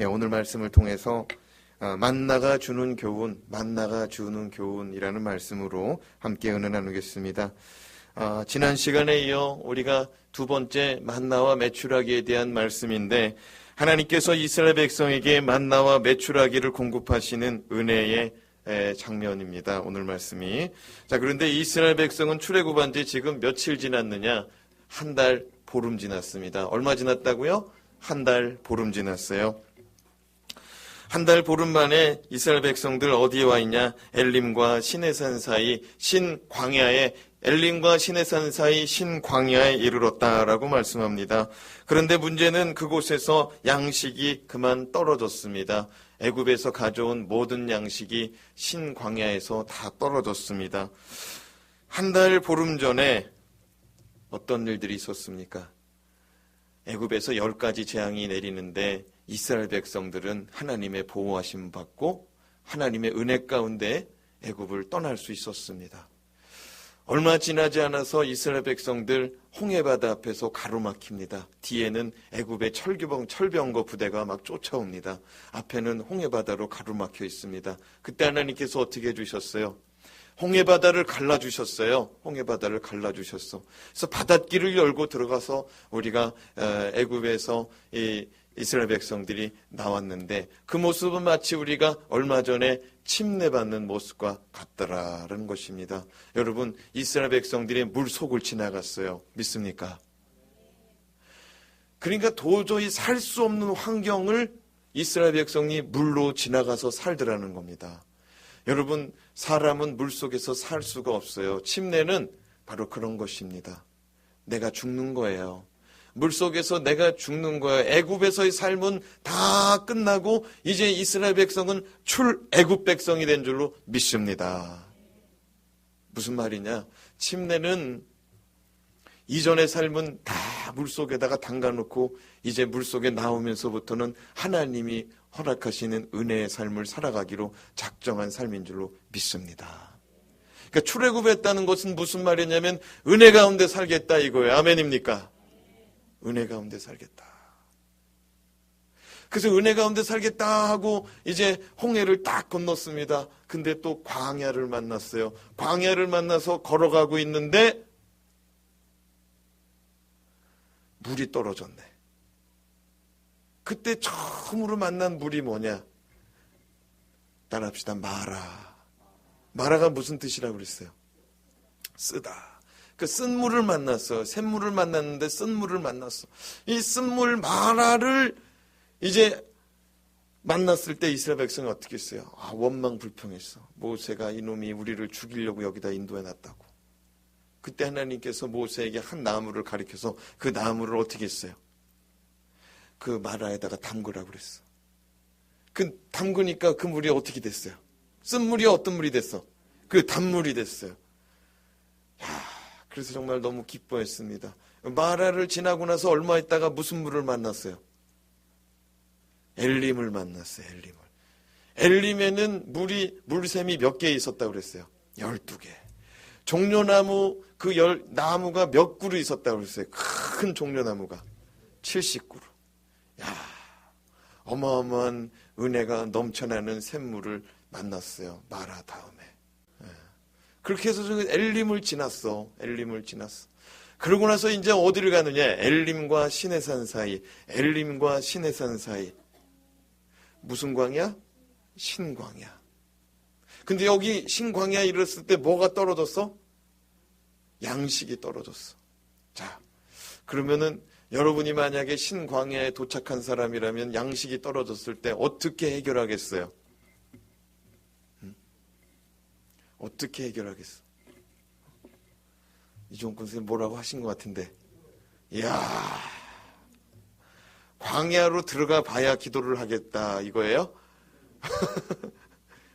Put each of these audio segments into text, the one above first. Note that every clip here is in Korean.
오늘 말씀을 통해서 만나가 주는 교훈이라는 말씀으로 함께 은혜 나누겠습니다. 지난 시간에 이어 우리가 두 번째 만나와 메추라기에 대한 말씀인데, 하나님께서 이스라엘 백성에게 만나와 메추라기를 공급하시는 은혜의 장면입니다. 오늘 말씀이. 자, 그런데 이스라엘 백성은 출애굽한 지 지금 며칠 지났느냐? 한 달 보름 지났습니다. 얼마 지났다고요? 한 달 보름 지났어요. 한 달 보름 만에 이스라엘 백성들 어디에 와 있냐? 엘림과 시내산 사이 신광야에, 엘림과 시내산 사이 신광야에 이르렀다라고 말씀합니다. 그런데 문제는 그곳에서 양식이 그만 떨어졌습니다. 애굽에서 가져온 모든 양식이 신광야에서 다 떨어졌습니다. 한 달 보름 전에 어떤 일들이 있었습니까? 애굽에서 10가지 재앙이 내리는데 이스라엘 백성들은 하나님의 보호하심 받고 하나님의 은혜 가운데 애굽을 떠날 수 있었습니다. 얼마 지나지 않아서 이스라엘 백성들 홍해바다 앞에서 가로막힙니다. 뒤에는 애굽의 철병거 부대가 막 쫓아옵니다. 앞에는 홍해바다로 가로막혀 있습니다. 그때 하나님께서 어떻게 해주셨어요? 홍해바다를 갈라주셨어요. 홍해바다를 갈라주셨어. 그래서 바닷길을 열고 들어가서 우리가 애굽에서 이스라엘 백성들이 나왔는데, 그 모습은 마치 우리가 얼마 전에 침례받는 모습과 같더라라는 것입니다. 여러분, 이스라엘 백성들이 물속을 지나갔어요. 믿습니까? 그러니까 도저히 살 수 없는 환경을 이스라엘 백성이 물로 지나가서 살더라는 겁니다. 여러분, 사람은 물속에서 살 수가 없어요. 침례는 바로 그런 것입니다. 내가 죽는 거예요. 물속에서 내가 죽는 거예요. 애굽에서의 삶은 다 끝나고 이제 이스라엘 백성은 출애굽 백성이 된 줄로 믿습니다. 무슨 말이냐? 침례는 이전의 삶은 다 물속에다가 담가놓고 이제 물속에 나오면서부터는 하나님이 허락하시는 은혜의 삶을 살아가기로 작정한 삶인 줄로 믿습니다. 그러니까 출애굽했다는 것은 무슨 말이냐면 은혜 가운데 살겠다 이거예요. 아멘입니까? 은혜 가운데 살겠다. 그래서 은혜 가운데 살겠다 하고 이제 홍해를 딱 건넜습니다. 근데 또 광야를 만났어요. 광야를 만나서 걸어가고 있는데 물이 떨어졌네. 그때 처음으로 만난 물이 뭐냐? 따라합시다. 마라. 마라가 무슨 뜻이라고 그랬어요? 쓰다. 그 쓴 물을 만났어. 샘물을 만났는데 쓴 물을 만났어. 이 쓴 물 마라를 이제 만났을 때 이스라엘 백성이 어떻게 했어요? 원망 불평했어. 모세가 이놈이 우리를 죽이려고 여기다 인도해 놨다고. 그때 하나님께서 모세에게 한 나무를 가리켜서 그 나무를 어떻게 했어요? 그 마라에다가 담그라고 그랬어. 그 담그니까 그 물이 어떻게 됐어요? 쓴 물이 어떤 물이 됐어? 그 단물이 됐어요. 그래서 정말 너무 기뻐했습니다. 마라를 지나고 나서 얼마 있다가 무슨 물을 만났어요? 엘림을 만났어요. 엘림에는 물샘이 몇 개 있었다고 그랬어요? 12개. 종려나무 나무가 몇 그루 있었다고 그랬어요? 큰 종려나무가 70그루. 어마어마한 은혜가 넘쳐나는 샘물을 만났어요. 마라 다음에. 그렇게 해서 엘림을 지났어. 그러고 나서 이제 어디를 가느냐? 엘림과 시내산 사이. 무슨 광야? 신광야. 근데 여기 신광야에 이르렀을 때 뭐가 떨어졌어? 양식이 떨어졌어. 자, 그러면은 여러분이 만약에 신광야에 도착한 사람이라면 양식이 떨어졌을 때 어떻게 해결하겠어요? 어떻게 해결하겠어? 이종근 선생님 뭐라고 하신 것 같은데, 이야, 광야로 들어가 봐야 기도를 하겠다 이거예요?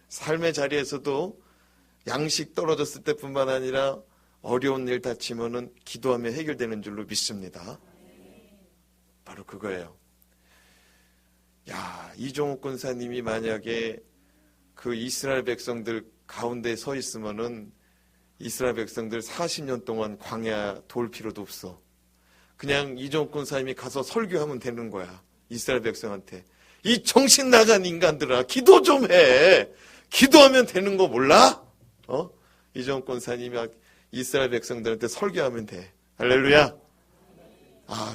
삶의 자리에서도 양식 떨어졌을 때뿐만 아니라 어려운 일 닥치면은 기도하며 해결되는 줄로 믿습니다. 바로 그거예요. 이종욱 권사님이 만약에 그 이스라엘 백성들 가운데 서 있으면은 이스라엘 백성들 40년 동안 광야 돌 필요도 없어. 그냥 이종욱 권사님이 가서 설교하면 되는 거야. 이스라엘 백성한테. 이 정신 나간 인간들아, 기도 좀 해. 기도하면 되는 거 몰라? 이종훈 권사님이 이스라엘 백성들한테 설교하면 돼. 할렐루야.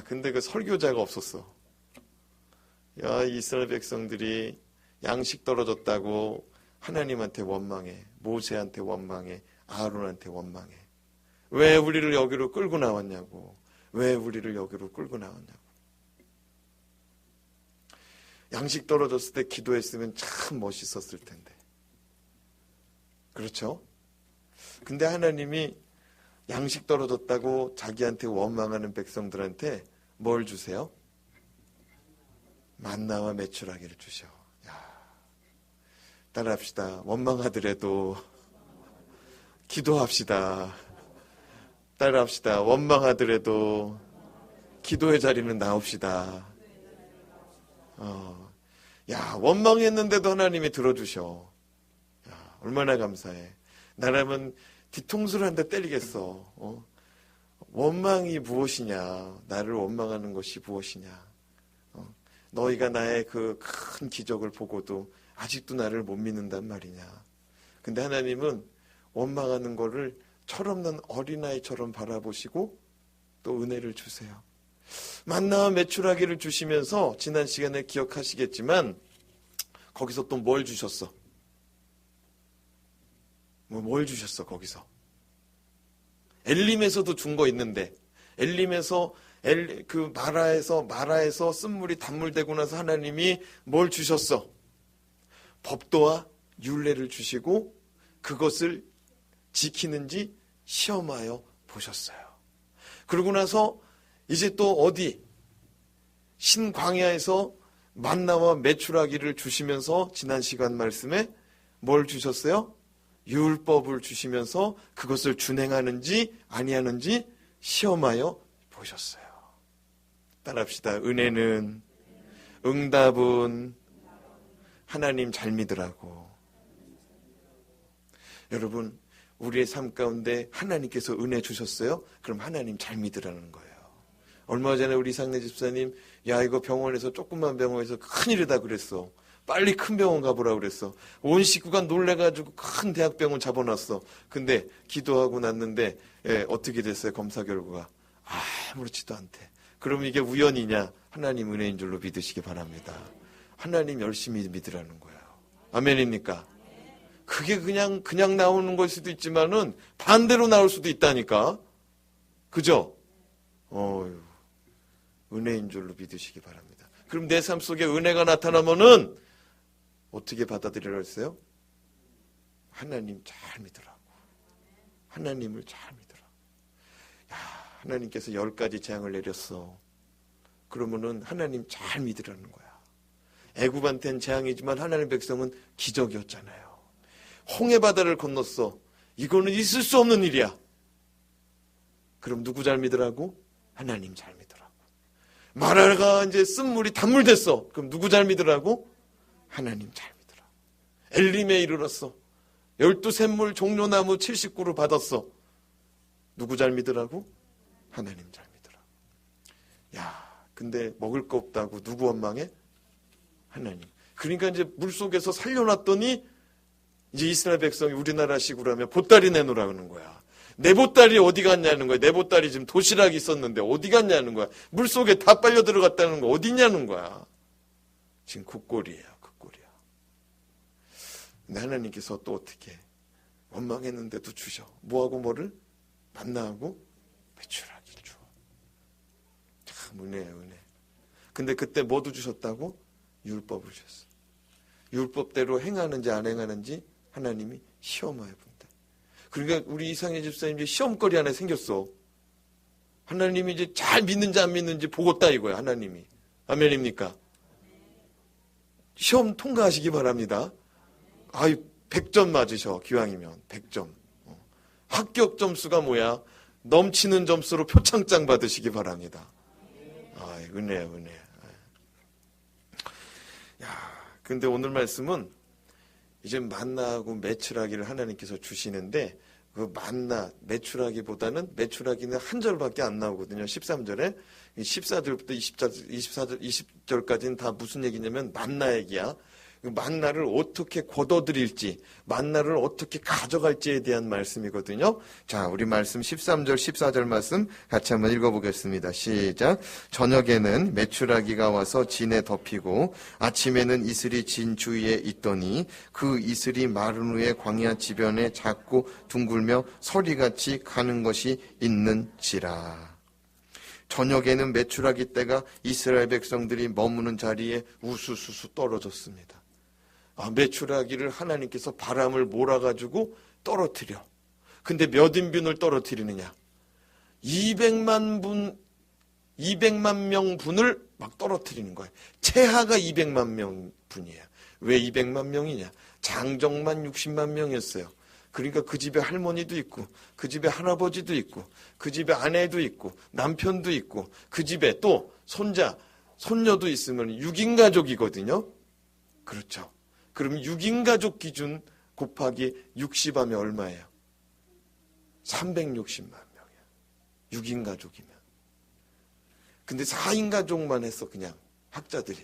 근데 그 설교자가 없었어. 야, 이스라엘 백성들이 양식 떨어졌다고 하나님한테 원망해. 모세한테 원망해. 아론한테 원망해. 왜 우리를 여기로 끌고 나왔냐고. 왜 우리를 여기로 끌고 나왔냐고. 양식 떨어졌을 때 기도했으면 참 멋있었을 텐데. 그렇죠? 근데 하나님이 양식 떨어졌다고 자기한테 원망하는 백성들한테 뭘 주세요? 만나와 메추라기를 주셔. 따라합시다. 원망하더라도 기도합시다. 따라합시다. 원망하더라도 기도의 자리는 나옵시다. 원망했는데도 하나님이 들어주셔. 얼마나 감사해. 나라면 뒤통수를 한 대 때리겠어. 원망이 무엇이냐? 나를 원망하는 것이 무엇이냐? 너희가 나의 그 큰 기적을 보고도 아직도 나를 못 믿는단 말이냐? 근데 하나님은 원망하는 거를 철없는 어린아이처럼 바라보시고 또 은혜를 주세요. 만나와 메추라기를 주시면서 지난 시간에 기억하시겠지만 거기서 또 뭘 주셨어? 뭘 주셨어 거기서? 엘림에서도 준 거 있는데 엘림에서 마라에서 쓴물이 단물되고 나서 하나님이 뭘 주셨어? 법도와 율례를 주시고 그것을 지키는지 시험하여 보셨어요. 그러고 나서 이제 또 어디 신광야에서 만나와 메추라기를 주시면서 지난 시간 말씀에 뭘 주셨어요? 율법을 주시면서 그것을 준행하는지 아니하는지 시험하여 보셨어요. 따라합시다. 은혜는, 응답은 하나님 잘 믿으라고. 여러분, 우리의 삶 가운데 하나님께서 은혜 주셨어요? 그럼 하나님 잘 믿으라는 거예요. 얼마 전에 우리 상래 집사님, 야, 이거 병원에서 조그만 병원에서 큰일이다 그랬어. 빨리 큰 병원 가보라고 그랬어. 온 식구가 놀래가지고 큰 대학병원 잡아놨어. 근데 기도하고 났는데 어떻게 됐어요? 검사 결과가 아무렇지도 않대. 그럼 이게 우연이냐? 하나님 은혜인 줄로 믿으시기 바랍니다. 하나님 열심히 믿으라는 거예요. 아멘입니까? 그게 그냥 나오는 걸 수도 있지만은 반대로 나올 수도 있다니까. 그죠? 은혜인 줄로 믿으시기 바랍니다. 그럼 내 삶 속에 은혜가 나타나면은 어떻게 받아들이라 했어요? 하나님 잘 믿으라고. 하나님을 잘 믿으라고. 하나님께서 10가지 재앙을 내렸어. 그러면은 하나님 잘 믿으라는 거야. 애굽한테는 재앙이지만 하나님 백성은 기적이었잖아요. 홍해 바다를 건넜어. 이거는 있을 수 없는 일이야. 그럼 누구 잘 믿으라고? 하나님 잘 믿으라고. 마라가 이제 쓴물이 단물 됐어. 그럼 누구 잘 믿으라고? 하나님 잘 믿으라고. 엘림에 이르렀어. 12샘물 종려나무 70그루 받았어. 누구 잘 믿으라고? 하나님 잘 믿으라고. 근데 먹을 거 없다고 누구 원망해? 하나님. 그러니까 이제 물속에서 살려놨더니 이제 이스라엘 백성이 우리나라식으로 하면 보따리 내놓으라 그러는 거야. 내 보따리 어디 갔냐는 거야. 내 보따리 지금 도시락이 있었는데 어디 갔냐는 거야. 물속에 다 빨려 들어갔다는 거 어디 있냐는 거야. 지금 그 꼴이에요. 그 꼴이야. 근데 하나님께서 또 어떻게 원망했는데도 주셔. 뭐하고 뭐를? 만나하고 메추라기를 줘. 참 은혜예요. 은혜. 근데 그때 뭐도 주셨다고? 율법을 주셨어. 율법대로 행하는지 안 행하는지 하나님이 시험하여 본다. 그러니까 우리 이상해 집사님 이제 시험거리 하나 생겼어. 하나님이 이제 잘 믿는지 안 믿는지 보겠다 이거야. 하나님이. 아멘입니까? 시험 통과하시기 바랍니다. 100점 맞으셔. 기왕이면 100점. 합격 점수가 뭐야? 넘치는 점수로 표창장 받으시기 바랍니다. 은혜야, 은혜. 근데 오늘 말씀은 이제 만나하고 메추라기를 하나님께서 주시는데 그 만나, 메추라기보다는 메추라기는 한 절밖에 안 나오거든요. 13절에 14절부터 20절까지는 다 무슨 얘기냐면 만나 얘기야. 그 만나를 어떻게 거둬들일지, 만나를 어떻게 가져갈지에 대한 말씀이거든요. 자, 우리 말씀 13절, 14절 말씀 같이 한번 읽어보겠습니다. 시작. 저녁에는 메추라기가 와서 진에 덮이고 아침에는 이슬이 진 주위에 있더니 그 이슬이 마른 후에 광야 지변에 작고 둥글며 서리같이 가는 것이 있는지라. 저녁에는 메추라기 떼가 이스라엘 백성들이 머무는 자리에 우수수수 떨어졌습니다. 메추라기를 하나님께서 바람을 몰아가지고 떨어뜨려. 근데 몇 인분을 떨어뜨리느냐? 200만 명 분을 막 떨어뜨리는 거예요. 채하가 200만 명 분이에요. 왜 200만 명이냐? 장정만 60만 명이었어요. 그러니까 그 집에 할머니도 있고, 그 집에 할아버지도 있고, 그 집에 아내도 있고, 남편도 있고, 그 집에 또 손자, 손녀도 있으면 6인 가족이거든요. 그렇죠. 그럼 6인 가족 기준 곱하기 60하면 얼마예요? 360만 명이야. 6인 가족이면. 근데 4인 가족만 했어, 그냥 학자들이.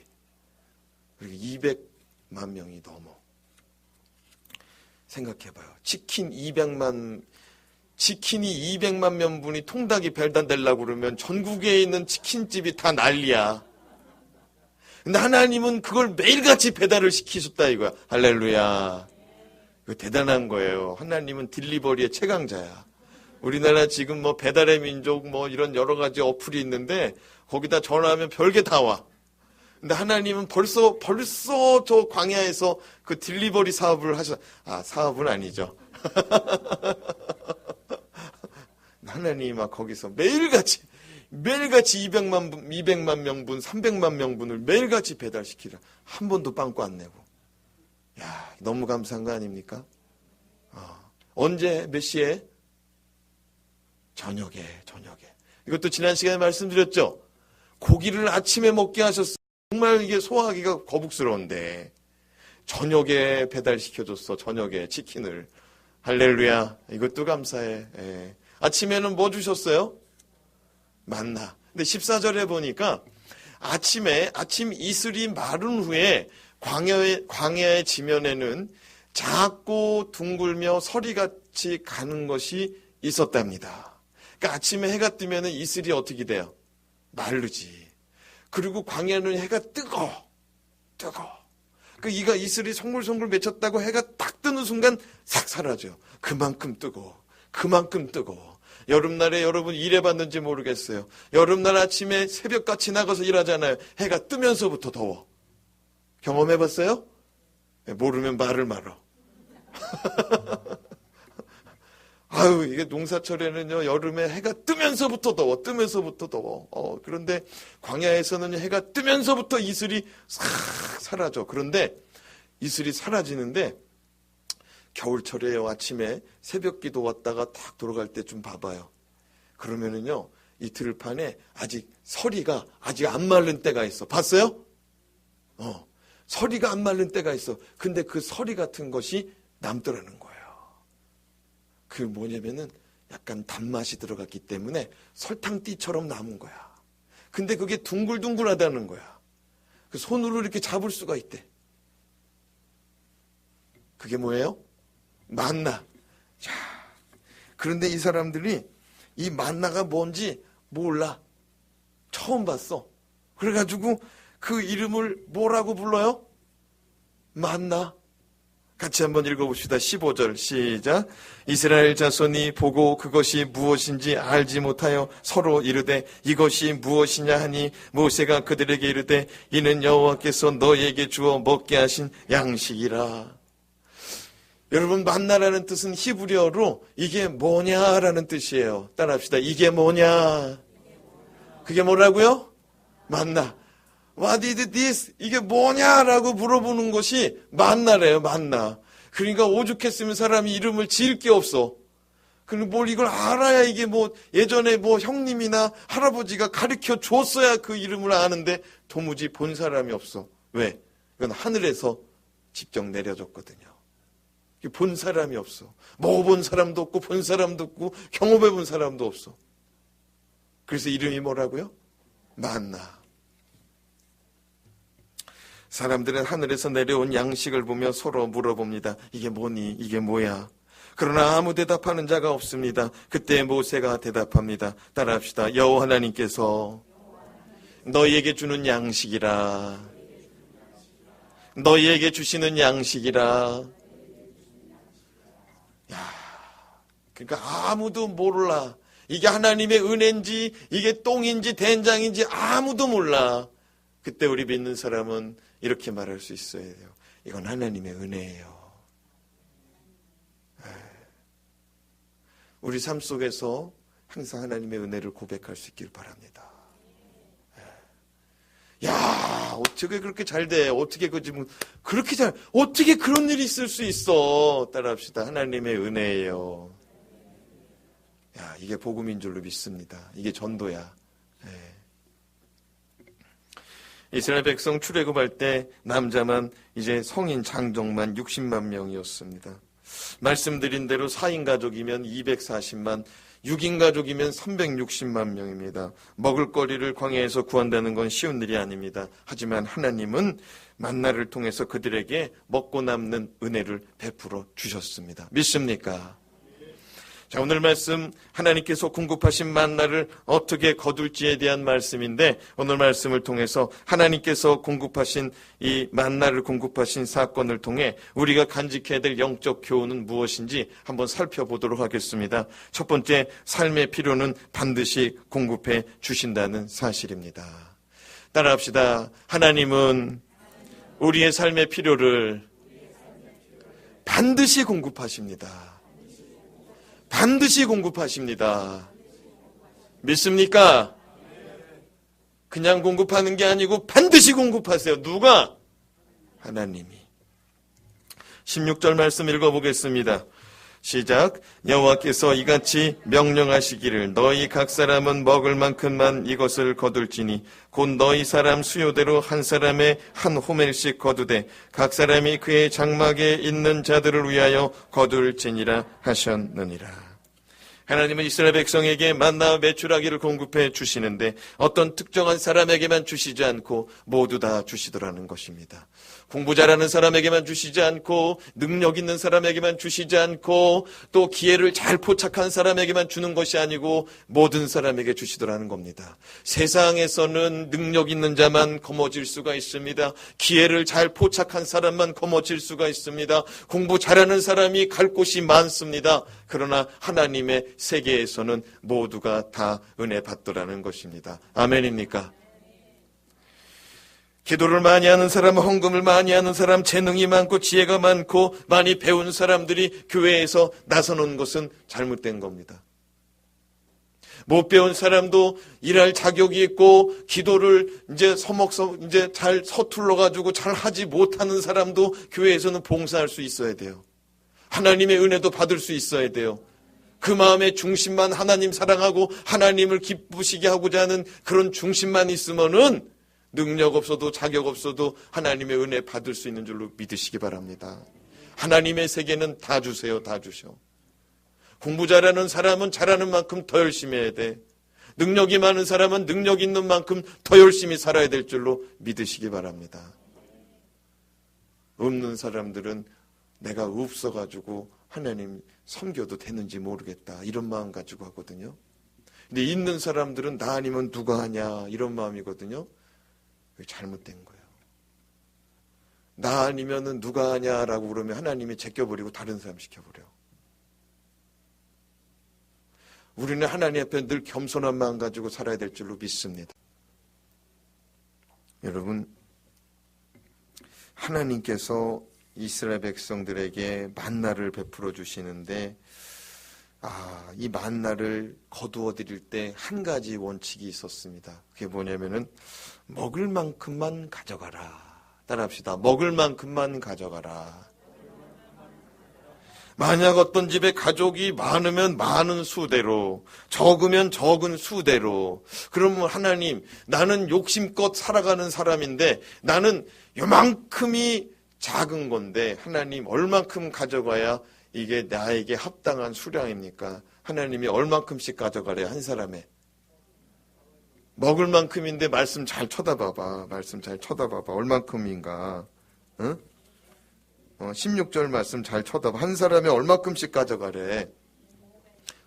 그리고 200만 명이 넘어. 생각해봐요. 치킨이 200만 명분이 통닭이 배달되려고 그러면 전국에 있는 치킨집이 다 난리야. 근데 하나님은 그걸 매일같이 배달을 시키셨다 이거야. 할렐루야. 이거 대단한 거예요. 하나님은 딜리버리의 최강자야. 우리나라 지금 뭐 배달의 민족 뭐 이런 여러 가지 어플이 있는데 거기다 전화하면 별게 다 와. 근데 하나님은 벌써 저 광야에서 그 딜리버리 사업을 사업은 아니죠. 하나님이 막 거기서 매일같이 200만 명분, 300만 명분을 매일같이 배달시키라. 한 번도 빵꾸 안 내고. 야, 너무 감사한 거 아닙니까? 언제, 몇 시에? 저녁에. 이것도 지난 시간에 말씀드렸죠? 고기를 아침에 먹게 하셨어요. 정말 이게 소화하기가 거북스러운데. 저녁에 배달시켜줬어, 저녁에 치킨을. 할렐루야. 이것도 감사해. 예. 아침에는 뭐 주셨어요? 만나. 근데 14절에 보니까 아침 이슬이 마른 후에 광야의 지면에는 작고 둥글며 서리같이 가는 것이 있었답니다. 그러니까 아침에 해가 뜨면 이슬이 어떻게 돼요? 마르지. 그리고 광야는 해가 뜨거. 그 이가 이슬이 송글송글 맺혔다고 해가 딱 뜨는 순간 싹 사라져요. 그만큼 뜨거. 여름날에 여러분 일해봤는지 모르겠어요. 여름날 아침에 새벽같이 나가서 일하잖아요. 해가 뜨면서부터 더워. 경험해봤어요? 모르면 말을 말어. 아유, 이게 농사철에는요, 여름에 해가 뜨면서부터 더워. 그런데 광야에서는 해가 뜨면서부터 이슬이 싹 사라져. 그런데 이슬이 사라지는데 겨울철에요, 아침에 새벽 기도 왔다가 딱 돌아갈 때 좀 봐봐요. 그러면은요, 이 들판에 서리가 아직 안 마른 때가 있어. 봤어요? 서리가 안 마른 때가 있어. 근데 그 서리 같은 것이 남더라는 거예요. 그 뭐냐면은 약간 단맛이 들어갔기 때문에 설탕띠처럼 남은 거야. 근데 그게 둥글둥글하다는 거야. 그 손으로 이렇게 잡을 수가 있대. 그게 뭐예요? 만나. 자, 그런데 이 사람들이 이 만나가 뭔지 몰라. 처음 봤어. 그래가지고 그 이름을 뭐라고 불러요? 만나. 같이 한번 읽어봅시다. 15절 시작. 이스라엘 자손이 보고 그것이 무엇인지 알지 못하여 서로 이르되 이것이 무엇이냐 하니 모세가 그들에게 이르되 이는 여호와께서 너희에게 주어 먹게 하신 양식이라. 여러분, 만나라는 뜻은 히브리어로 이게 뭐냐라는 뜻이에요. 따라합시다. 이게 뭐냐? 그게 뭐라고요? 만나. What is this? 이게 뭐냐라고 물어보는 것이 만나래요. 만나. 그러니까 오죽했으면 사람이 이름을 지을 게 없어. 그리고 뭘 이걸 알아야 이게 뭐 예전에 뭐 형님이나 할아버지가 가르쳐 줬어야 그 이름을 아는데 도무지 본 사람이 없어. 왜? 이건 하늘에서 직접 내려줬거든요. 본 사람이 없어. 먹어본 사람도 없고 본 사람도 없고 경험해본 사람도 없어. 그래서 이름이 뭐라고요? 만나. 사람들은 하늘에서 내려온 양식을 보며 서로 물어봅니다. 이게 뭐니? 이게 뭐야? 그러나 아무 대답하는 자가 없습니다. 그때 모세가 대답합니다. 따라합시다. 여호와 하나님께서 너희에게 주는 양식이라. 너희에게 주시는 양식이라. 야, 그러니까 아무도 몰라. 이게 하나님의 은혜인지 이게 똥인지 된장인지 아무도 몰라. 그때 우리 믿는 사람은 이렇게 말할 수 있어야 돼요. 이건 하나님의 은혜예요. 우리 삶 속에서 항상 하나님의 은혜를 고백할 수 있길 바랍니다. 야, 어떻게 그렇게 잘 돼? 어떻게 그렇게 어떻게 그런 일이 있을 수 있어? 따라합시다. 하나님의 은혜예요. 야, 이게 복음인 줄로 믿습니다. 이게 전도야. 이스라엘 백성 출애굽할 때 남자만 이제 성인 장정만 60만 명이었습니다. 말씀드린 대로 4인 가족이면 240만, 6인 가족이면 360만 명입니다. 먹을거리를 광야에서 구한다는 건 쉬운 일이 아닙니다. 하지만 하나님은 만나를 통해서 그들에게 먹고 남는 은혜를 베풀어 주셨습니다. 믿습니까? 자, 오늘 말씀 하나님께서 공급하신 만나를 어떻게 거둘지에 대한 말씀인데, 오늘 말씀을 통해서 하나님께서 공급하신 이 만나를 공급하신 사건을 통해 우리가 간직해야 될 영적 교훈은 무엇인지 한번 살펴보도록 하겠습니다. 첫 번째, 삶의 필요는 반드시 공급해 주신다는 사실입니다. 따라합시다. 하나님은 우리의 삶의 필요를 반드시 공급하십니다. 반드시 공급하십니다. 믿습니까? 그냥 공급하는 게 아니고 반드시 공급하세요. 누가? 하나님이. 16절 말씀 읽어보겠습니다. 시작. 여호와께서 이같이 명령하시기를 너희 각 사람은 먹을 만큼만 이것을 거둘지니 곧 너희 사람 수요대로 한 사람의 한 호멜씩 거두되 각 사람이 그의 장막에 있는 자들을 위하여 거둘지니라 하셨느니라. 하나님은 이스라엘 백성에게 만나와 메추라기를 공급해 주시는데 어떤 특정한 사람에게만 주시지 않고 모두 다 주시더라는 것입니다. 공부 잘하는 사람에게만 주시지 않고 능력 있는 사람에게만 주시지 않고 또 기회를 잘 포착한 사람에게만 주는 것이 아니고 모든 사람에게 주시더라는 겁니다. 세상에서는 능력 있는 자만 거머쥘 수가 있습니다. 기회를 잘 포착한 사람만 거머쥘 수가 있습니다. 공부 잘하는 사람이 갈 곳이 많습니다. 그러나 하나님의 세계에서는 모두가 다 은혜 받더라는 것입니다. 아멘입니까? 기도를 많이 하는 사람, 헌금을 많이 하는 사람, 재능이 많고 지혜가 많고 많이 배운 사람들이 교회에서 나서는 것은 잘못된 겁니다. 못 배운 사람도 일할 자격이 있고 기도를 이제 잘 서툴러 가지고 잘 하지 못하는 사람도 교회에서는 봉사할 수 있어야 돼요. 하나님의 은혜도 받을 수 있어야 돼요. 그 마음의 중심만 하나님 사랑하고 하나님을 기쁘시게 하고자 하는 그런 중심만 있으면은 능력 없어도 자격 없어도 하나님의 은혜 받을 수 있는 줄로 믿으시기 바랍니다. 하나님의 세계는 다 주세요. 다 주셔. 공부 잘하는 사람은 잘하는 만큼 더 열심히 해야 돼. 능력이 많은 사람은 능력 있는 만큼 더 열심히 살아야 될 줄로 믿으시기 바랍니다. 없는 사람들은 내가 없어가지고 하나님 섬겨도 되는지 모르겠다 이런 마음 가지고 하거든요. 근데 있는 사람들은 나 아니면 누가 하냐 이런 마음이거든요. 잘못된 거예요. 나 아니면은 누가 하냐라고 그러면 하나님이 제껴버리고 다른 사람 시켜버려. 우리는 하나님 앞에 늘 겸손한 마음 가지고 살아야 될 줄로 믿습니다. 여러분, 하나님께서 이스라엘 백성들에게 만나를 베풀어 주시는데 이 만나를 거두어 드릴 때 한 가지 원칙이 있었습니다. 그게 뭐냐면은 먹을 만큼만 가져가라. 따라합시다. 먹을 만큼만 가져가라. 만약 어떤 집에 가족이 많으면 많은 수대로, 적으면 적은 수대로. 그러면 하나님, 나는 욕심껏 살아가는 사람인데 나는 요만큼이 작은 건데 하나님 얼만큼 가져가야 이게 나에게 합당한 수량입니까? 하나님이 얼만큼씩 가져가래요, 한 사람에? 먹을 만큼인데 말씀 잘 쳐다봐봐. 말씀 잘 쳐다봐봐. 얼만큼인가? 응? 16절 말씀 잘 쳐다봐. 한 사람에 얼만큼씩 가져가래?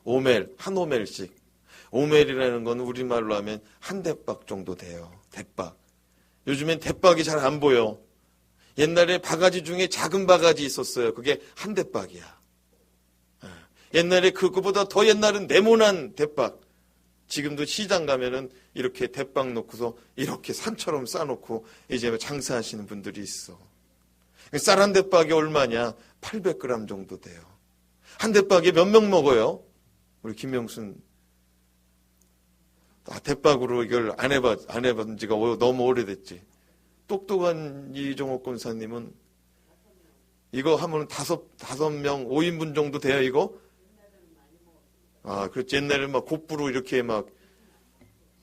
오멜, 한 오멜씩. 오멜이라는 건 우리말로 하면 한 대박 정도 돼요. 대박. 요즘엔 대박이 잘 안 보여. 옛날에 바가지 중에 작은 바가지 있었어요. 그게 한 대박이야. 옛날에 그거보다 더 옛날은 네모난 대박. 지금도 시장 가면은 이렇게 대박 놓고서 이렇게 산처럼 싸놓고 이제 장사하시는 분들이 있어. 쌀 한 대박이 얼마냐? 800g 정도 돼요. 한 대박에 몇 명 먹어요? 우리 김명순. 대박으로 이걸 안 해본 지가 너무 오래됐지. 똑똑한 이종옥 권사님은 이거 하면 다섯 명, 5인분 정도 돼요, 이거? 그렇지. 옛날에 막 곱부로 이렇게 막,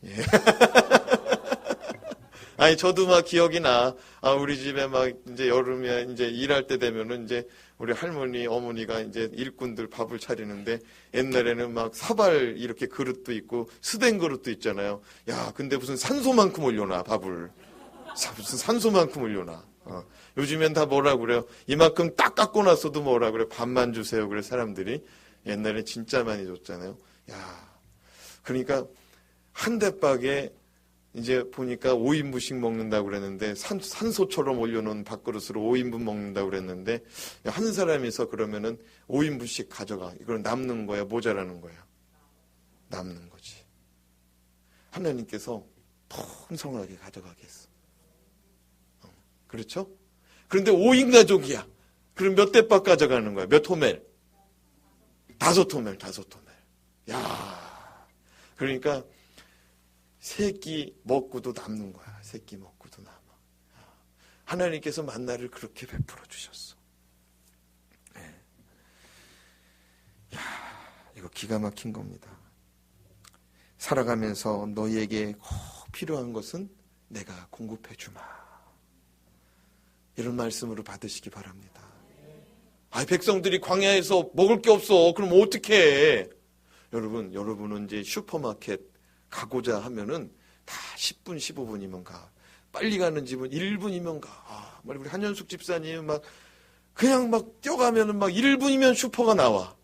예. 아니, 저도 막 기억이 나. 우리 집에 막 이제 여름에 이제 일할 때 되면은 이제 우리 할머니, 어머니가 이제 일꾼들 밥을 차리는데 옛날에는 막 사발 이렇게 그릇도 있고 스댄 그릇도 있잖아요. 야, 근데 무슨 산소만큼 올려놔, 밥을. 무슨 산소만큼 올려놔. 요즘엔 다 뭐라 그래요? 이만큼 딱 깎고 나서도 뭐라 그래? 밥만 주세요. 그래, 사람들이. 옛날에 진짜 많이 줬잖아요. 야, 그러니까 한 대박에 이제 보니까 5인분씩 먹는다고 그랬는데 산소처럼 올려놓은 밥그릇으로 5인분 먹는다고 그랬는데 한 사람이서 그러면은 5인분씩 가져가. 이걸 남는 거야, 모자라는 거야? 남는 거지. 하나님께서 풍성하게 가져가게 했어. 그렇죠? 그런데 5인 가족이야. 그럼 몇 대박 가져가는 거야? 몇 호멜? 5호멜. 야, 그러니까 세 끼 먹고도 남는 거야. 세 끼 먹고도 남아. 하나님께서 만나를 그렇게 베풀어 주셨어. 네. 야, 이거 기가 막힌 겁니다. 살아가면서 너희에게 꼭 필요한 것은 내가 공급해 주마. 이런 말씀으로 받으시기 바랍니다. 백성들이 광야에서 먹을 게 없어. 그럼 어떻게 해? 여러분은 이제 슈퍼마켓 가고자 하면은 다 10분, 15분이면 가. 빨리 가는 집은 1분이면 가. 우리 한현숙 집사님 그냥 뛰어가면은 1분이면 슈퍼가 나와.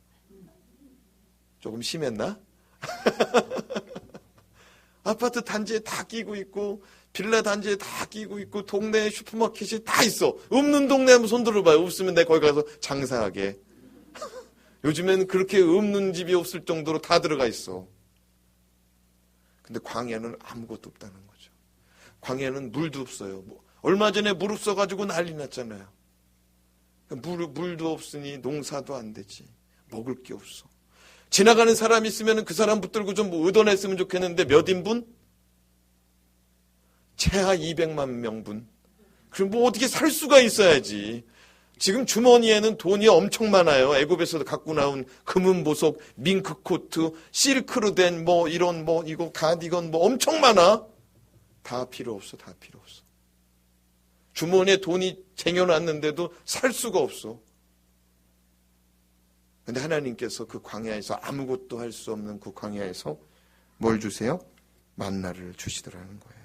조금 심했나? 아파트 단지에 다 끼고 있고, 빌라 단지에 다 끼고 있고, 동네에 슈퍼마켓이 다 있어. 없는 동네 한번 손 들어봐요. 없으면 내가 거기 가서 장사하게. 요즘엔 그렇게 없는 집이 없을 정도로 다 들어가 있어. 근데 광야는 아무것도 없다는 거죠. 광야는 물도 없어요. 얼마 전에 물 없어가지고 난리 났잖아요. 물도 없으니 농사도 안 되지. 먹을 게 없어. 지나가는 사람 있으면 그 사람 붙들고 좀 의논했으면 좋겠는데 몇 인분? 최하 200만 명분. 그럼 어떻게 살 수가 있어야지. 지금 주머니에는 돈이 엄청 많아요. 애굽에서 갖고 나온 금은 보석, 밍크 코트, 실크로 된 이런 이거 가디건 엄청 많아. 다 필요 없어. 다 필요 없어. 주머니에 돈이 쟁여놨는데도 살 수가 없어. 근데 하나님께서 그 광야에서 아무것도 할 수 없는 그 광야에서 뭘 주세요? 만나를 주시더라는 거예요.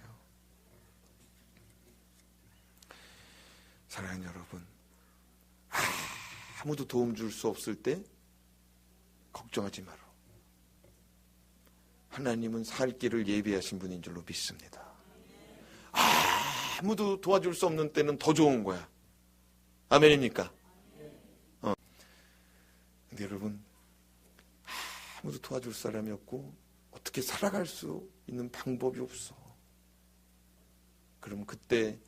사랑하는 여러분, 아무도 도움 줄 수 없을 때 걱정하지 마라. 하나님은 살 길을 예비하신 분인 줄로 믿습니다. 아무도 도와줄 수 없는 때는 더 좋은 거야. 아멘입니까? 근데 여러분, 아무도 도와줄 사람이 없고 어떻게 살아갈 수 있는 방법이 없어. 그럼 그때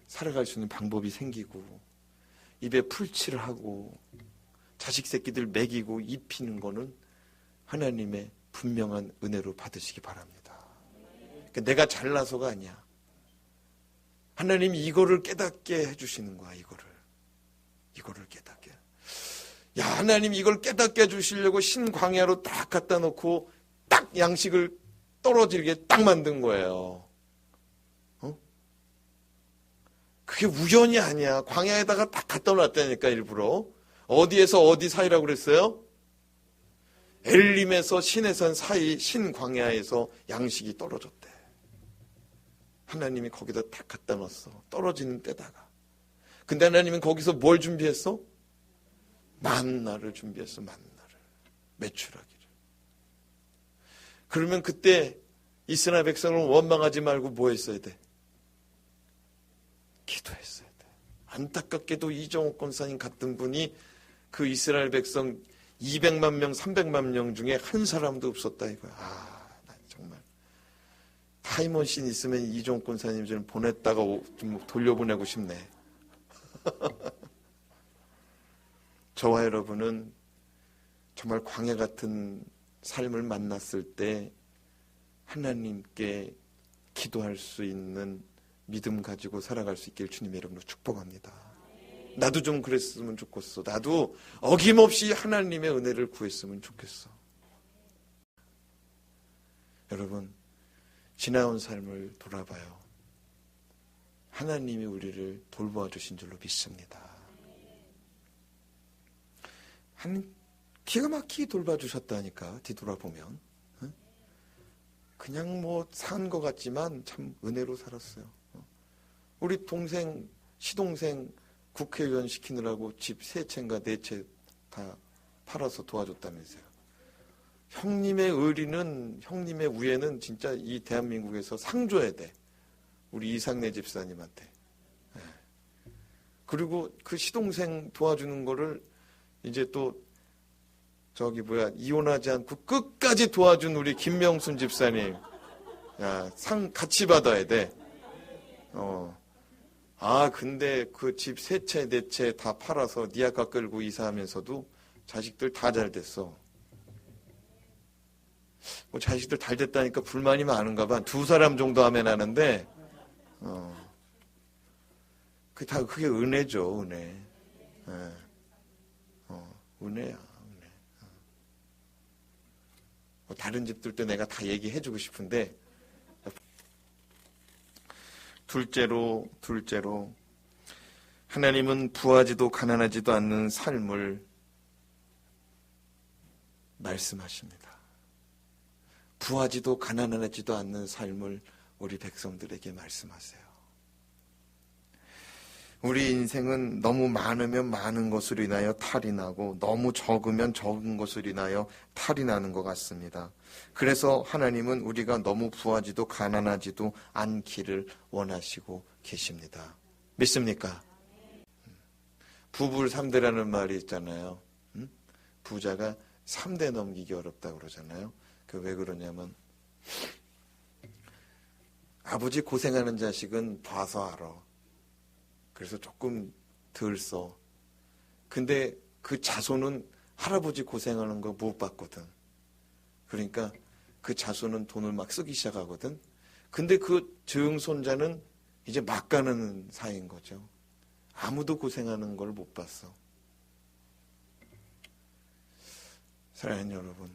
살아갈 수 있는 방법이 생기고 입에 풀칠을 하고 자식 새끼들 먹이고 입히는 거는 하나님의 분명한 은혜로 받으시기 바랍니다. 그러니까 내가 잘나서가 아니야. 하나님이 이거를 깨닫게 해주시는 거야. 이거를 깨닫게. 야, 하나님 이걸 깨닫게 해주시려고 신광야로 딱 갖다 놓고 딱 양식을 떨어지게 딱 만든 거예요. 그게 우연이 아니야. 광야에다가 딱 갖다 놨다니까, 일부러. 어디에서 어디 사이라고 그랬어요? 엘림에서 시내산 사이 신광야에서 양식이 떨어졌대. 하나님이 거기다 딱 갖다 놨어. 떨어지는 때다가. 근데 하나님은 거기서 뭘 준비했어? 만나를 준비했어. 만나를. 메추라기를. 그러면 그때 이스라엘 백성을 원망하지 말고 뭐 했어야 돼? 기도했어야 돼. 안타깝게도 이정옥 권사님 같은 분이 그 이스라엘 백성 200만 명, 300만 명 중에 한 사람도 없었다 이거야. 나 정말 타임머신 있으면 이정옥 권사님 좀 보냈다가 좀 돌려보내고 싶네. 저와 여러분은 정말 광야 같은 삶을 만났을 때 하나님께 기도할 수 있는 믿음 가지고 살아갈 수 있길 주님 여러분으로 축복합니다. 나도 좀 그랬으면 좋겠어. 나도 어김없이 하나님의 은혜를 구했으면 좋겠어. 여러분, 지나온 삶을 돌아봐요. 하나님이 우리를 돌보아 주신 줄로 믿습니다. 기가 막히게 돌봐주셨다니까. 뒤돌아보면 그냥 뭐 산 것 같지만 참 은혜로 살았어요. 우리 동생, 시동생 국회의원 시키느라고 집 3채인가 4채 다 팔아서 도와줬다면서요. 형님의 의리는, 형님의 우애는 진짜 이 대한민국에서 상 줘야 돼. 우리 이상래 집사님한테. 그리고 그 시동생 도와주는 거를 이제 또 이혼하지 않고 끝까지 도와준 우리 김명순 집사님. 야, 상 같이 받아야 돼. 근데 그 집 3채, 4채 다 팔아서 니아까 끌고 이사하면서도 자식들 다 잘 됐어. 뭐 자식들 잘 됐다니까 불만이 많은가 봐. 2사람 정도 하면 하는데, 그게 은혜죠, 은혜. 은혜야. 다른 집들도 내가 다 얘기해주고 싶은데, 둘째로 하나님은 부하지도 가난하지도 않는 삶을 말씀하십니다. 부하지도 가난하지도 않는 삶을 우리 백성들에게 말씀하세요. 우리 인생은 너무 많으면 많은 것으로 인하여 탈이 나고 너무 적으면 적은 것으로 인하여 탈이 나는 것 같습니다. 그래서 하나님은 우리가 너무 부하지도 가난하지도 않기를 원하시고 계십니다. 믿습니까? 부불 3대라는 말이 있잖아요. 부자가 3대 넘기기 어렵다고 그러잖아요. 왜 그러냐면 아버지 고생하는 자식은 봐서 알아. 그래서 조금 덜 써. 근데 그 자손은 할아버지 고생하는 거 못 봤거든. 그러니까 그 자손은 돈을 막 쓰기 시작하거든. 근데 그 증손자는 이제 막 가는 사이인 거죠. 아무도 고생하는 걸 못 봤어. 사랑하는 여러분,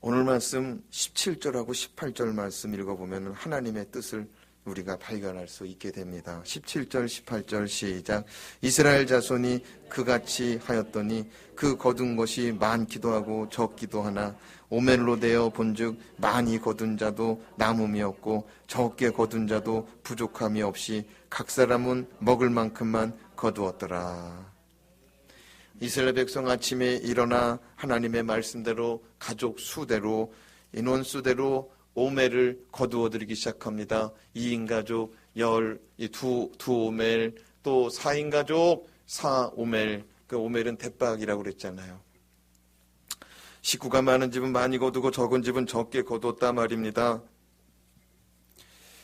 오늘 말씀 17절하고 18절 말씀 읽어보면 하나님의 뜻을 우리가 발견할 수 있게 됩니다. 17절 18절 시작. 이스라엘 자손이 그같이 하였더니 그 거둔 것이 많기도 하고 적기도 하나 오멜로 되어 본즉 많이 거둔 자도 남음이 없고 적게 거둔 자도 부족함이 없이 각 사람은 먹을 만큼만 거두었더라. 이스라엘 백성 아침에 일어나 하나님의 말씀대로 가족 수대로 인원 수대로 오멜을 거두어 드리기 시작합니다. 2인 가족 2오멜, 또 4인 가족 4오멜. 그 오멜은 대박이라고 그랬잖아요. 식구가 많은 집은 많이 거두고 적은 집은 적게 거두었다 말입니다.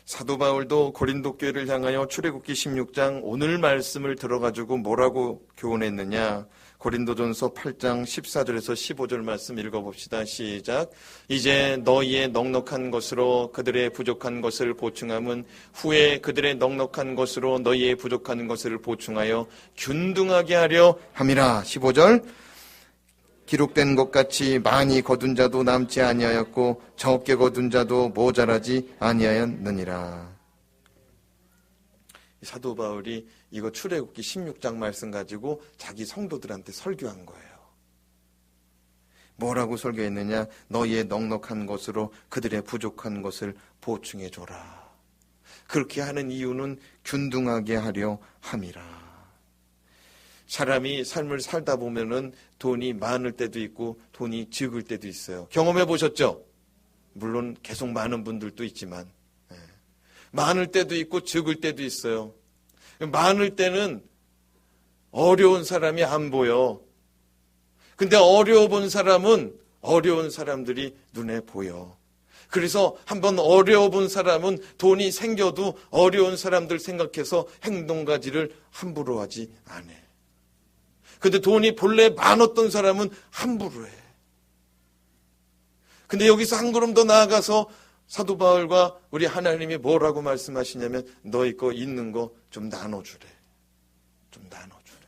사도 바울도 고린도 교회를 향하여 출애굽기 16장 오늘 말씀을 들어가지고 뭐라고 교훈했느냐. 고린도전서 8장 14절에서 15절 말씀 읽어봅시다. 시작. 이제 너희의 넉넉한 것으로 그들의 부족한 것을 보충함은 후에 그들의 넉넉한 것으로 너희의 부족한 것을 보충하여 균등하게 하려 함이라. 15절. 기록된 것 같이 많이 거둔 자도 남지 아니하였고 적게 거둔 자도 모자라지 아니하였느니라. 사도 바울이 이거 출애굽기 16장 말씀 가지고 자기 성도들한테 설교한 거예요. 뭐라고 설교했느냐? 너희의 넉넉한 것으로 그들의 부족한 것을 보충해 줘라. 그렇게 하는 이유는 균등하게 하려 함이라. 사람이 삶을 살다 보면은 돈이 많을 때도 있고 돈이 적을 때도 있어요. 경험해 보셨죠? 물론 계속 많은 분들도 있지만 많을 때도 있고 적을 때도 있어요. 많을 때는 어려운 사람이 안 보여. 근데 어려워 본 사람은 어려운 사람들이 눈에 보여. 그래서 한번 어려워 본 사람은 돈이 생겨도 어려운 사람들 생각해서 행동가지를 함부로 하지 않아. 근데 돈이 본래 많았던 사람은 함부로 해. 근데 여기서 한 걸음 더 나아가서 사도 바울과 우리 하나님이 뭐라고 말씀하시냐면 너희 거 있는 거 좀 나눠주래. 좀 나눠주래.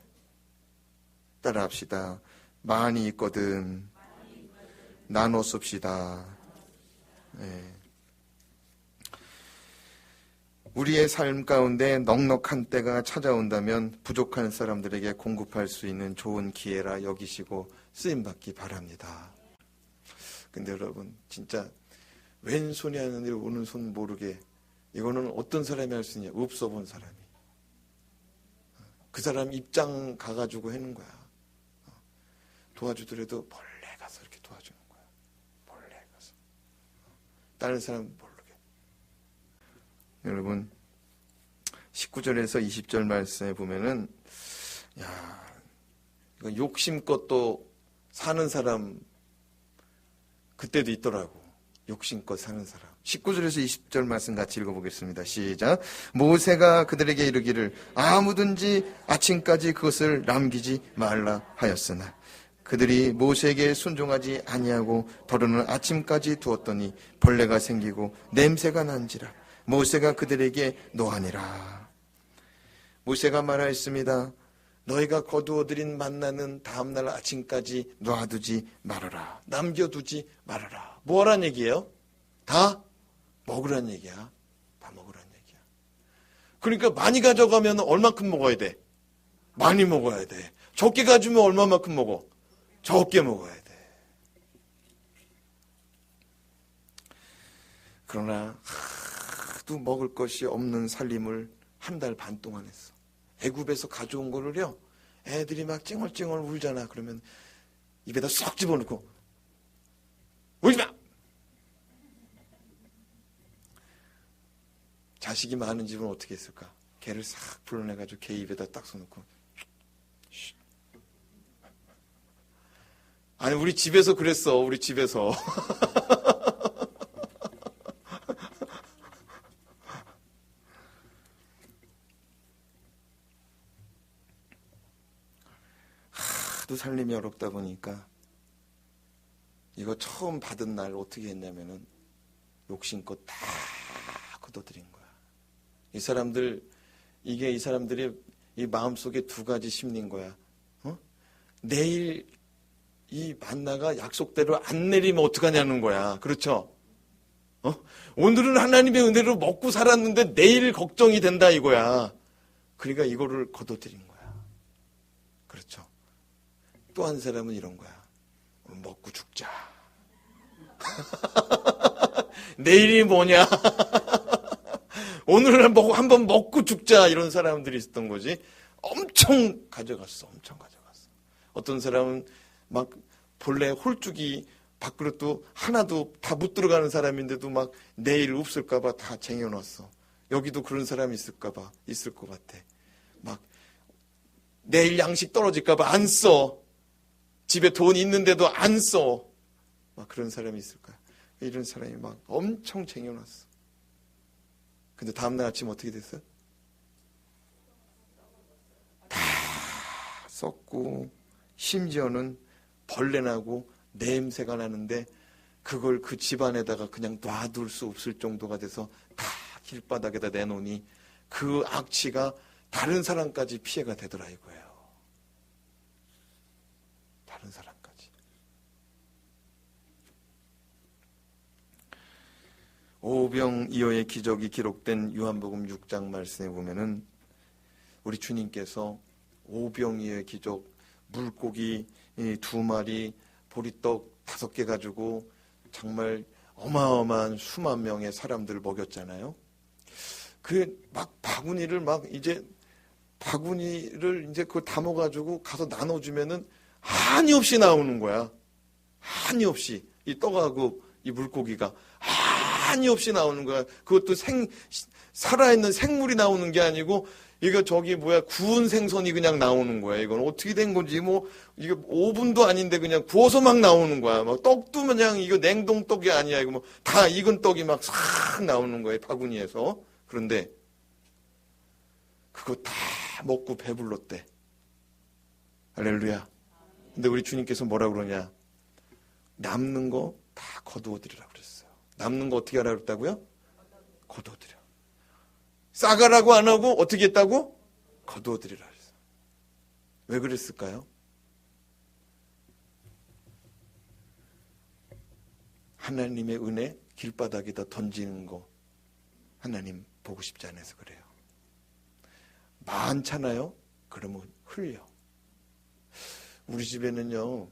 따라합시다. 많이 있거든 나눠 씁시다. 네. 우리의 삶 가운데 넉넉한 때가 찾아온다면 부족한 사람들에게 공급할 수 있는 좋은 기회라 여기시고 쓰임받기 바랍니다. 근데 여러분 진짜 왼손이 하는 일 오른손 모르게 이거는 어떤 사람이 할 수 있냐? 없어 본 사람이. 그 사람 입장 가가지고 하는 거야. 도와주더라도 몰래 가서 이렇게 도와주는 거야. 몰래 가서. 다른 사람 모르게. 여러분 19절에서 20절 말씀에 보면은 이거 욕심껏 또 사는 사람 그때도 있더라고. 욕심껏 사는 사람. 19절에서 20절 말씀 같이 읽어보겠습니다. 시작. 모세가 그들에게 이르기를 아무든지 아침까지 그것을 남기지 말라 하였으나 그들이 모세에게 순종하지 아니하고 더러는 아침까지 두었더니 벌레가 생기고 냄새가 난지라 모세가 그들에게 노하니라. 모세가 말하였습니다. 너희가 거두어들인 만나는 다음날 아침까지 놔두지 말아라. 남겨두지 말아라. 뭐란 얘기예요? 다 먹으란 얘기야. 다 먹으란 얘기야. 그러니까 많이 가져가면 얼마큼 먹어야 돼? 많이 먹어야 돼. 적게 가지면 얼마만큼 먹어? 적게 먹어야 돼. 그러나 하도 먹을 것이 없는 살림을 한 달 반 동안 했어. 애굽에서 가져온 거를요. 애들이 막 찡얼찡얼 울잖아. 그러면 입에다 쏙 집어넣고 울지 마! 자식이 많은 집은 어떻게 했을까? 개를 싹 불러내가지고 개 입에다 딱 써놓고 아니 우리 집에서 그랬어. 우리 집에서 하도 살림이 어렵다 보니까 이거 처음 받은 날 어떻게 했냐면은 욕심껏 다 걷어들인 거야. 이 사람들이 이 마음속에 두 가지 심리인 거야. 내일 이 만나가 약속대로 안 내리면 어떡하냐는 거야. 그렇죠? 오늘은 하나님의 은혜로 먹고 살았는데 내일 걱정이 된다 이거야. 그러니까 이거를 걷어들인 거야. 그렇죠? 또 한 사람은 이런 거야. 먹고 죽자. 내일이 뭐냐? 오늘은 한번 먹고 죽자. 이런 사람들이 있었던 거지. 엄청 가져갔어. 엄청 가져갔어. 어떤 사람은 막 본래 홀쭉이 밥그릇도 하나도 다 못 들어가는 사람인데도 막 내일 없을까봐 다 쟁여놨어. 여기도 그런 사람이 있을까봐 있을 것 같아. 막 내일 양식 떨어질까봐 안 써. 집에 돈 있는데도 안 써. 막 그런 사람이 있을 거야. 이런 사람이 막 엄청 쟁여놨어. 근데 다음날 아침 어떻게 됐어? 다 썩고 심지어는 벌레 나고 냄새가 나는데 그걸 그 집안에다가 그냥 놔둘 수 없을 정도가 돼서 다 길바닥에다 내놓으니 그 악취가 다른 사람까지 피해가 되더라 이거예요. 다른 사람까지. 오병이어의 기적이 기록된 요한복음 6장 말씀에 보면은 우리 주님께서 오병이의 기적, 물고기 2마리, 보리떡 5개 가지고 정말 어마어마한 수만 명의 사람들을 먹였잖아요. 막 바구니를 이제 그걸 담아가지고 가서 나눠주면은 한이 없이 나오는 거야. 한이 없이. 이 떡하고 이 물고기가 한이 없이 나오는 거야. 그것도 살아있는 생물이 나오는 게 아니고, 이거 구운 생선이 그냥 나오는 거야. 이건 어떻게 된 건지, 이게 오븐도 아닌데 그냥 구워서 막 나오는 거야. 막 떡도 그냥 이거 냉동떡이 아니야. 이거 다 익은 떡이 막 싹 나오는 거예요. 바구니에서. 그런데 그거 다 먹고 배불렀대. 할렐루야. 근데 우리 주님께서 뭐라 그러냐? 남는 거 다 거두어드리라고 그랬어요. 남는 거 어떻게 하라고 그랬다고요? 거두어드려. 싸가라고 안 하고 어떻게 했다고? 거두어드리라 그랬어요. 왜 그랬을까요? 하나님의 은혜 길바닥에다 던지는 거 하나님 보고 싶지 않아서 그래요. 많잖아요? 그러면 흘려. 우리 집에는요,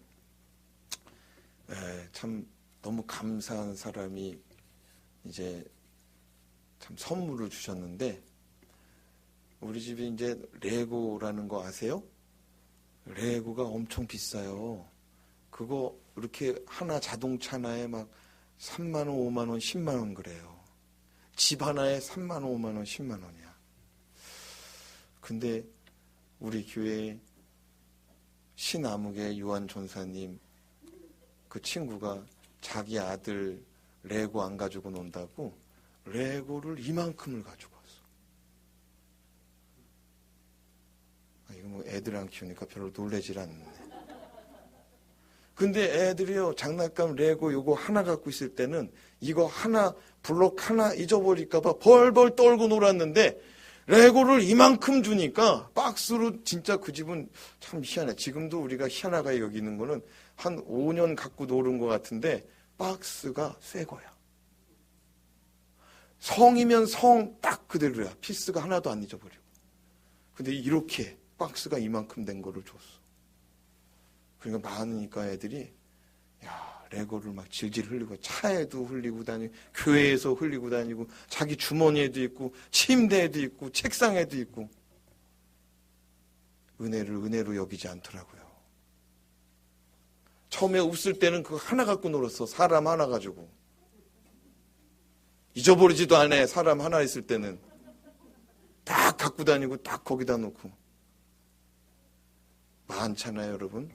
참 너무 감사한 사람이 이제 참 선물을 주셨는데, 우리 집에 이제 레고라는 거 아세요? 레고가 엄청 비싸요. 그거 이렇게 하나 자동차 하나에 막 3만 원, 5만 원, 10만 원 그래요. 집 하나에 3만 원, 5만 원, 10만 원이야. 근데 우리 교회 신암흑의 유한 전사님 그 친구가 자기 아들 레고 안 가지고 논다고 레고를 이만큼을 가지고 왔어. 이거 애들이랑 키우니까 별로 놀래질 않네. 근데 애들이요, 장난감 레고 요거 하나 갖고 있을 때는 이거 하나, 블록 하나 잊어버릴까봐 벌벌 떨고 놀았는데, 레고를 이만큼 주니까 박스로, 진짜 그 집은 참 희한해. 지금도 우리가 희한하게 여기는 거는 한 5년 갖고 노는 것 같은데 박스가 새 거야. 성이면 성 딱 그대로야. 피스가 하나도 안 잊어버리고. 근데 이렇게 박스가 이만큼 된 거를 줬어. 그러니까 많으니까 애들이 레고를 막 질질 흘리고, 차에도 흘리고 다니고, 교회에서 흘리고 다니고, 자기 주머니에도 있고, 침대에도 있고, 책상에도 있고. 은혜를 은혜로 여기지 않더라고요. 처음에 없을 때는 그거 하나 갖고 놀았어. 사람 하나 가지고. 잊어버리지도 않아. 사람 하나 있을 때는 딱 갖고 다니고 딱 거기다 놓고. 많잖아요, 여러분.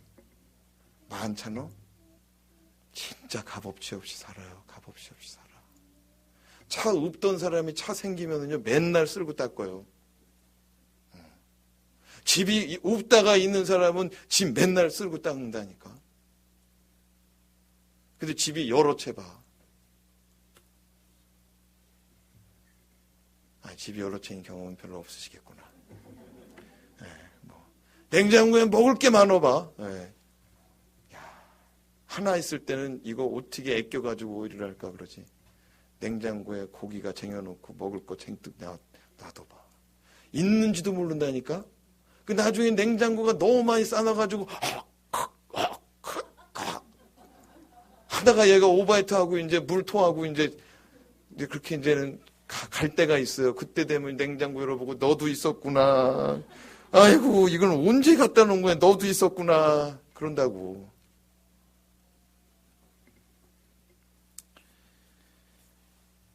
많잖아. 진짜 값없이 없이 살아요. 값없이 없이 살아. 차 없던 사람이 차 생기면은요, 맨날 쓸고 닦아요. 집이 없다가 있는 사람은 집 맨날 쓸고 닦는다니까. 근데 집이 여러 채 봐. 집이 여러 채인 경험은 별로 없으시겠구나. 냉장고에 먹을 게 많아 봐. 하나 있을 때는 이거 어떻게 아껴가지고 오일을 할까 그러지. 냉장고에 고기가 쟁여놓고 먹을 거 쟁뜩 놔둬봐. 있는지도 모른다니까. 그 나중에 냉장고가 너무 많이 싸놔가지고 하다가 얘가 오바이트하고 이제 물 토하고 이제 그렇게 이제는 갈 때가 있어요. 그때 되면 냉장고 열어보고 너도 있었구나. 아이고 이건 언제 갖다 놓은 거야. 너도 있었구나. 그런다고.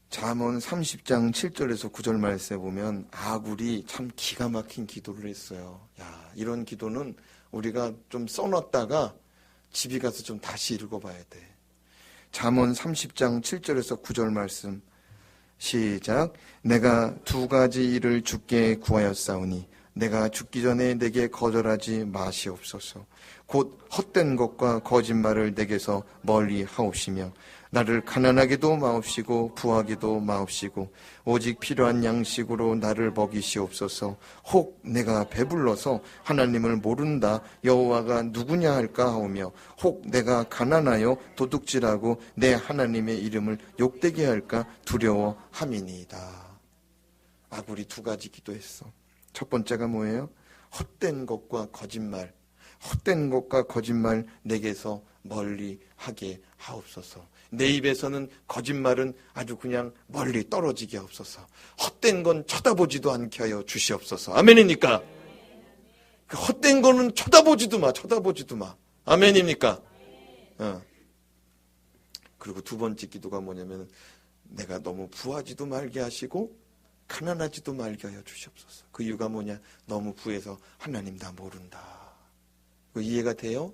잠언 30장 7절에서 9절 말씀에 보면 아굴이 참 기가 막힌 기도를 했어요. 이런 기도는 우리가 좀 써놨다가 집에 가서 좀 다시 읽어봐야 돼. 잠언 30장 7절에서 9절 말씀 시작. 내가 2가지 일을 주께 구하였사오니 내가 죽기 전에 내게 거절하지 마시옵소서. 곧 헛된 것과 거짓말을 내게서 멀리 하옵시며 나를 가난하게도 마옵시고 부하게도 마옵시고 오직 필요한 양식으로 나를 먹이시옵소서. 혹 내가 배불러서 하나님을 모른다 여호와가 누구냐 할까 하오며 혹 내가 가난하여 도둑질하고 내 하나님의 이름을 욕되게 할까 두려워함이니이다. 아굴이 2가지 기도했어. 첫 번째가 뭐예요? 헛된 것과 거짓말. 헛된 것과 거짓말 내게서 멀리 하게 하옵소서. 내 입에서는 거짓말은 아주 그냥 멀리 떨어지게 하옵소서. 헛된 건 쳐다보지도 않게 하여 주시옵소서. 아멘입니까? 그 헛된 거는 쳐다보지도 마. 아멘입니까? 그리고 두 번째 기도가 뭐냐면 내가 너무 부하지도 말게 하시고 가난하지도 말게 하여 주시옵소서. 그 이유가 뭐냐? 너무 부해서 하나님 다 모른다. 이해가 돼요?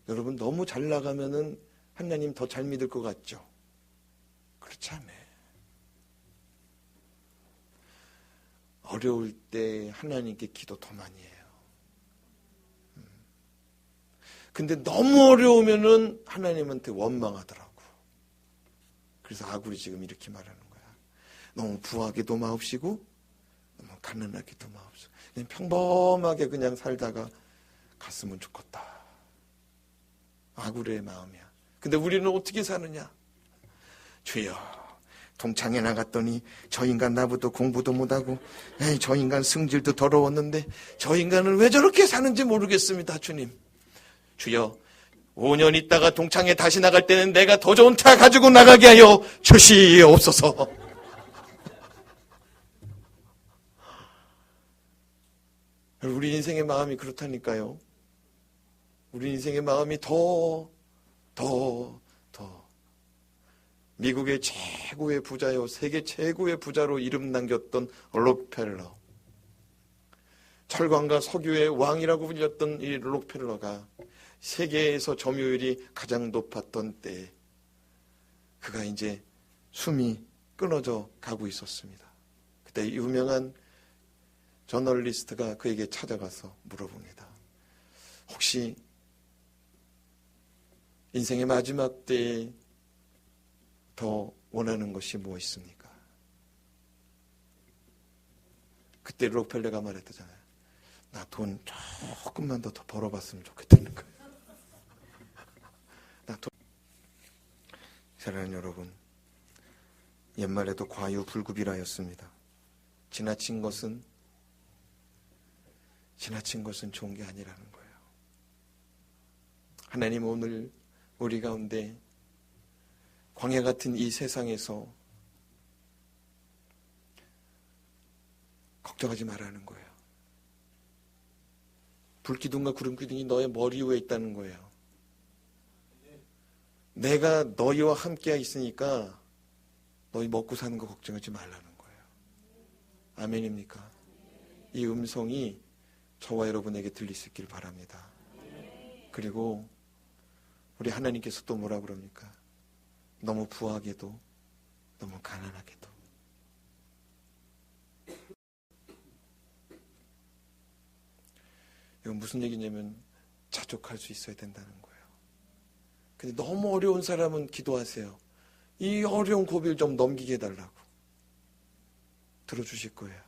여러분 너무 잘 나가면은 하나님 더 잘 믿을 것 같죠? 그렇지 않아요. 어려울 때 하나님께 기도 더 많이 해요. 근데 너무 어려우면은 하나님한테 원망하더라고. 그래서 아굴이 지금 이렇게 말하는 거야. 너무 부하게도 마옵시고 너무 가난하게도 마옵시고 그냥 평범하게 그냥 살다가 갔으면 좋겠다. 아굴의 마음이야. 근데 우리는 어떻게 사느냐? 주여, 동창회 나갔더니 저 인간 나보다 공부도 못하고 저 인간 승질도 더러웠는데 저 인간은 왜 저렇게 사는지 모르겠습니다. 주님, 주여 5년 있다가 동창회 다시 나갈 때는 내가 더 좋은 차 가지고 나가게 하여 주시옵소서. 우리 인생의 마음이 그렇다니까요. 우리 인생의 마음이 더 미국의 최고의 부자요, 세계 최고의 부자로 이름 남겼던 록펠러, 철강과 석유의 왕이라고 불렸던 이 록펠러가 세계에서 점유율이 가장 높았던 때 그가 이제 숨이 끊어져 가고 있었습니다. 그때 유명한 저널리스트가 그에게 찾아가서 물어봅니다. 혹시 인생의 마지막 때에 더 원하는 것이 뭐 있습니까? 그때 록펠러가 말했잖아요. 나 돈 조금만 더 벌어봤으면 좋겠다는 거예요. 사랑하는 여러분, 옛말에도 과유불급이라였습니다. 지나친 것은 좋은 게 아니라는 거예요. 하나님 오늘 우리 가운데 광야 같은 이 세상에서 걱정하지 말라는 거예요. 불기둥과 구름기둥이 너의 머리 위에 있다는 거예요. 내가 너희와 함께 있으니까 너희 먹고 사는 거 걱정하지 말라는 거예요. 아멘입니까? 이 음성이 저와 여러분에게 들릴 수 있길 바랍니다. 그리고 우리 하나님께서 또 뭐라 그럽니까? 너무 부하게도 너무 가난하게도. 이건 무슨 얘기냐면 자족할 수 있어야 된다는 거예요. 근데 너무 어려운 사람은 기도하세요. 이 어려운 고비를 좀 넘기게 해달라고. 들어주실 거예요.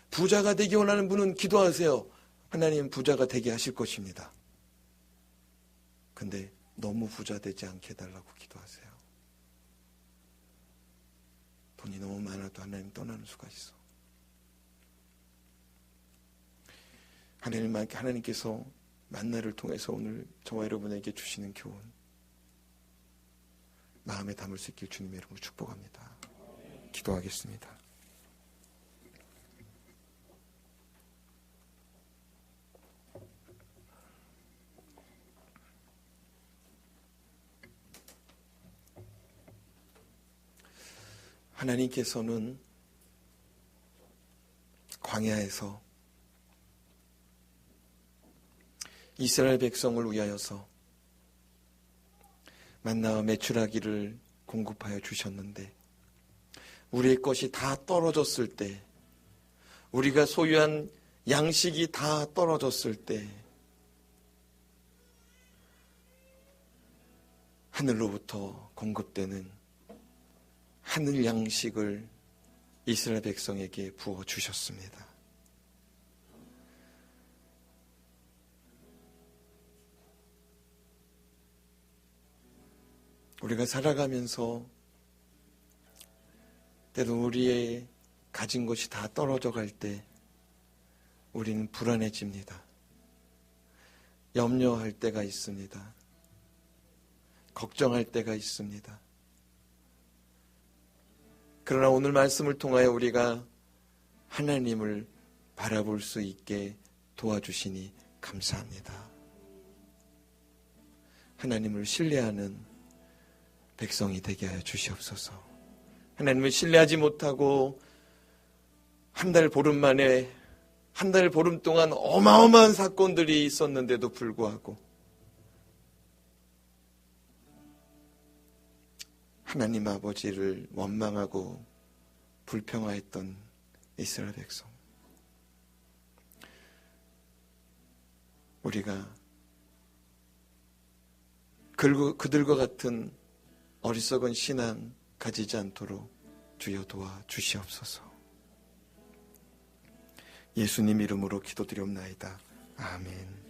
부자가 되기 원하는 분은 기도하세요. 하나님 부자가 되게 하실 것입니다. 근데 너무 부자 되지 않게 해달라고 기도하세요. 돈이 너무 많아도 하나님 떠나는 수가 있어. 하나님께서 만나를 통해서 오늘 저와 여러분에게 주시는 교훈 마음에 담을 수 있길 주님의 이름으로 축복합니다. 기도하겠습니다. 하나님께서는 광야에서 이스라엘 백성을 위하여서 만나와 메추라기를 공급하여 주셨는데 우리의 것이 다 떨어졌을 때, 우리가 소유한 양식이 다 떨어졌을 때 하늘로부터 공급되는 하늘 양식을 이스라엘 백성에게 부어 주셨습니다. 우리가 살아가면서 때로 우리의 가진 것이 다 떨어져 갈 때 우리는 불안해집니다. 염려할 때가 있습니다. 걱정할 때가 있습니다. 그러나 오늘 말씀을 통하여 우리가 하나님을 바라볼 수 있게 도와주시니 감사합니다. 하나님을 신뢰하는 백성이 되게 하여 주시옵소서. 하나님을 신뢰하지 못하고 한 달 보름 만에 한 달 보름 동안 어마어마한 사건들이 있었는데도 불구하고 하나님 아버지를 원망하고 불평하였던 이스라엘 백성, 우리가 그들과 같은 어리석은 신앙 가지지 않도록 주여 도와 주시옵소서. 예수님 이름으로 기도드리옵나이다. 아멘.